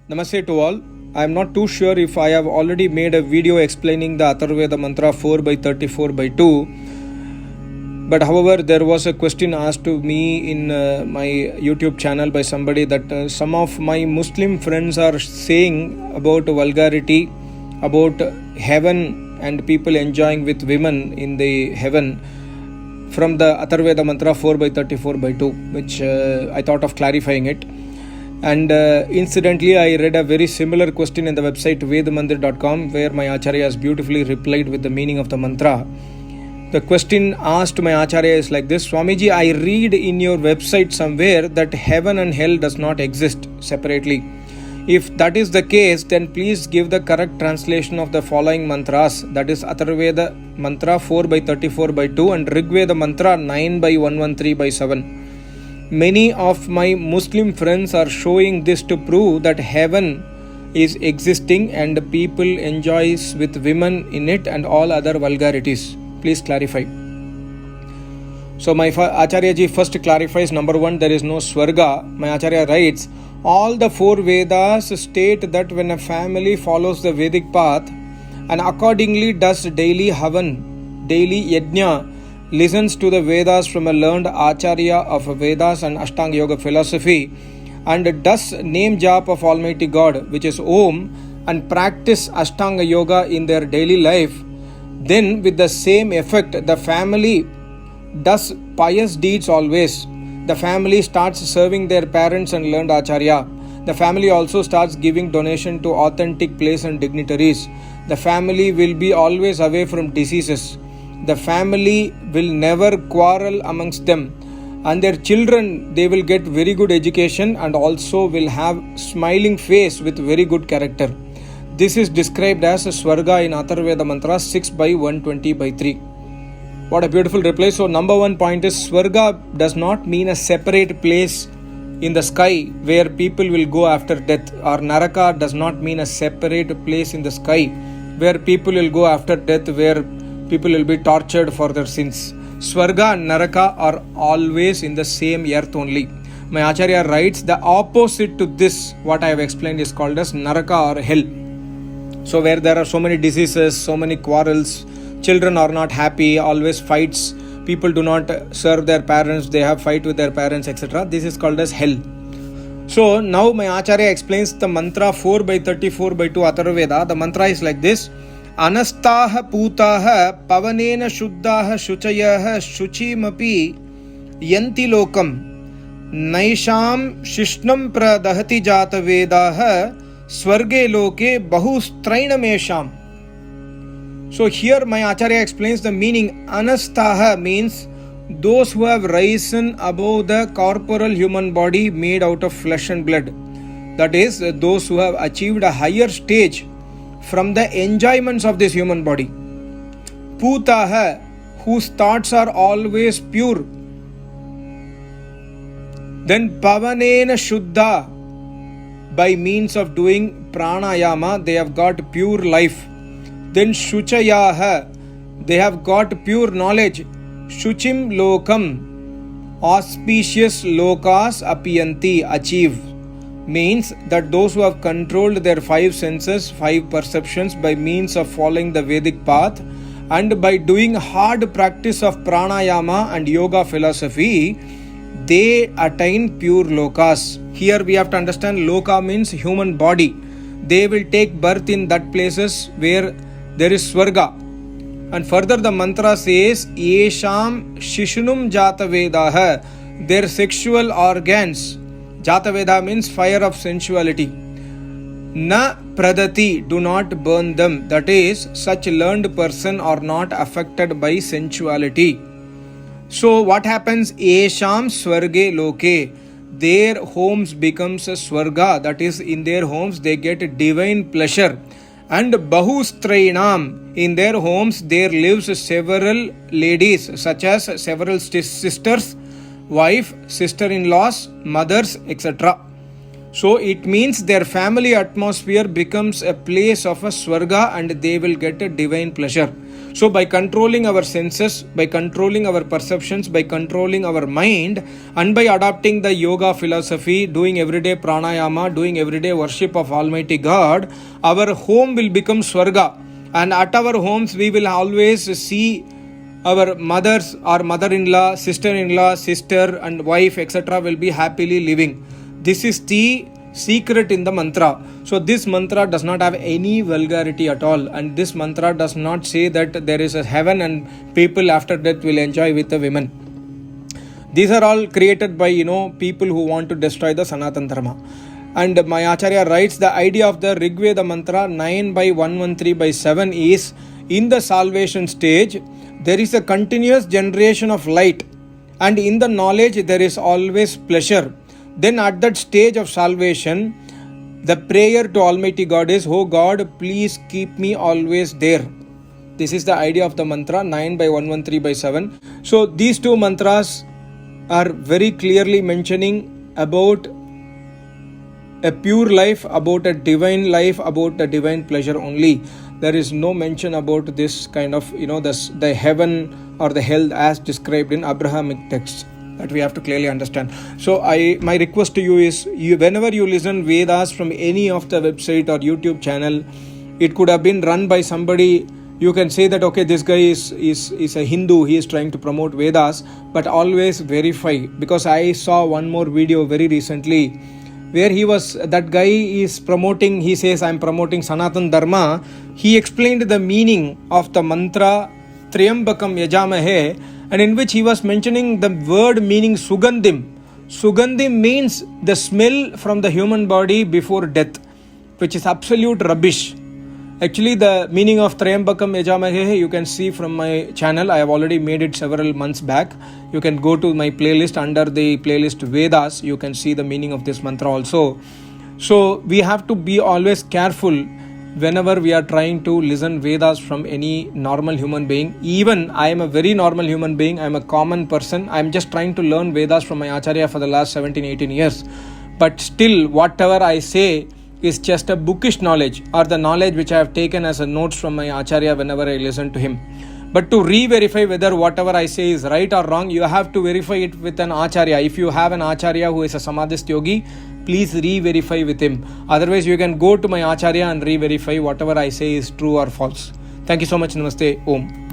Namaste to all. I am not too sure if I have already made a video explaining the Atharvaved mantra 4 by 34 by 2. But however, there was a question asked to me in my YouTube channel by somebody that some of my Muslim friends are saying about vulgarity, about heaven and people enjoying with women in the heaven from the Atharvaved mantra 4 by 34 by 2, which I thought of clarifying it. And incidentally, I read a very similar question in the website vedmandir.com where my Acharya has beautifully replied with the meaning of the mantra. The question asked to my Acharya is like this: Swamiji, I read in your website somewhere that heaven and hell does not exist separately. If that is the case, then please give the correct translation of the following mantras, that is Atharvaved mantra 4 by 34 by 2 and Rigveda mantra 9 by 113 by 7. Many of my Muslim friends are showing this to prove that heaven is existing and people enjoys with women in it and all other vulgarities. Please clarify. So my Acharya ji first clarifies, number one, there is no Swarga. My Acharya writes, all the four Vedas state that when a family follows the Vedic path and accordingly does daily Havan, daily Yajna, listens to the Vedas from a learned Acharya of Vedas and Ashtanga Yoga philosophy, and does name jap of Almighty God, which is Om, and practice Ashtanga Yoga in their daily life, then with the same effect, the family does pious deeds always. The family starts serving their parents and learned Acharya. The family also starts giving donation to authentic place and dignitaries. The family will be always away from diseases. The family will never quarrel amongst them, and their children, they will get very good education and also will have smiling face with very good character. This is described as Swarga in Atharvaved mantra 6 by 120 by 3. What a beautiful reply. So number one point is Swarga does not mean a separate place in the sky where people will go after death, or Naraka does not mean a separate place in the sky where people will go after death, where people will be tortured for their sins. Swarga and Naraka are always in the same earth only. My Acharya writes, the opposite to this, what I have explained, is called as Naraka or hell. So where there are so many diseases, so many quarrels, children are not happy, always fights, people do not serve their parents, they have fight with their parents, etc. This is called as hell. So now my Acharya explains the mantra 4 by 34 by 2 Atharvaveda. The mantra is like this: Anastaha putaha pavanena shuddhaha shuchayaha shuchimapi yanti lokam naisham shishnam pradahati jata vedaha swarge loke bahustrainamesham. So here my Acharya explains the meaning. Anastaha means those who have risen above the corporal human body made out of flesh and blood. That is, those who have achieved a higher stage from the enjoyments of this human body. Putaha, whose thoughts are always pure. Then pavanena shuddha, by means of doing pranayama, they have got pure life. Then shuchayaha, they have got pure knowledge. Shuchim lokam, auspicious lokas apiyanti, achieve. Means that those who have controlled their five senses, five perceptions by means of following the Vedic path and by doing hard practice of pranayama and yoga philosophy, they attain pure lokas. Here we have to understand loka means human body. They will take birth in that places where there is Swarga. And further the mantra says, Yesham Shishunum Jata Vedaha, their sexual organs. Jata Veda means fire of sensuality. Na pradati, do not burn them. That is, such learned person are not affected by sensuality. So what happens? Yesham Swarge Loke, their homes becomes a Swarga. That is, in their homes they get divine pleasure. And Bahustrainam, in their homes there lives several ladies, such as several sisters, wife, sister-in-laws, mothers, etc. So it means their family atmosphere becomes a place of a Swarga and they will get a divine pleasure. So by controlling our senses, by controlling our perceptions, by controlling our mind, and by adopting the yoga philosophy, doing everyday pranayama, doing everyday worship of Almighty God, our home will become Swarga. And at our homes, we will always see our mothers or mother-in-law, sister-in-law, sister and wife, etc. will be happily living. This is the secret in the mantra. So this mantra does not have any vulgarity at all, and this mantra does not say that there is a heaven and people after death will enjoy with the women. These are all created by people who want to destroy the Sanatan Dharma. And my Acharya writes, the idea of the Rig Veda mantra 9 by 113 by 7 is, in the salvation stage there is a continuous generation of light, and in the knowledge there is always pleasure. Then at that stage of salvation, the prayer to Almighty God is, oh God, please keep me always there. This is the idea of the mantra 9 by 113 by 7. So these two mantras are very clearly mentioning about a pure life, about a divine life, about a divine pleasure only. There is no mention about this kind of, the heaven or the hell as described in Abrahamic texts. That we have to clearly understand. So my request to you is, whenever you listen Vedas from any of the website or YouTube channel, it could have been run by somebody. You can say that, okay, this guy is a Hindu, he is trying to promote Vedas, but always verify. Because I saw one more video very recently where that guy is promoting, he says, I am promoting Sanatan Dharma. He explained the meaning of the mantra Triambakam Yajamahe, and in which he was mentioning the word meaning Sugandhim. Sugandhim means the smell from the human body before death, which is absolute rubbish. Actually, the meaning of Triambakam Yajamahe you can see from my channel. I have already made it several months back. You can go to my playlist, under the playlist Vedas. You can see the meaning of this mantra also. So we have to be always careful whenever we are trying to listen Vedas from any normal human being. Even I am a very normal human being. I am a common person. I am just trying to learn Vedas from my Acharya for the last 17-18 years. But still, whatever I say is just a bookish knowledge, or the knowledge which I have taken as a notes from my Acharya whenever I listen to him. But to re-verify whether whatever I say is right or wrong, you have to verify it with an Acharya. If you have an Acharya who is a Samadhist yogi, please re-verify with him. Otherwise, you can go to my Acharya and re-verify whatever I say is true or false. Thank you so much. Namaste. Om.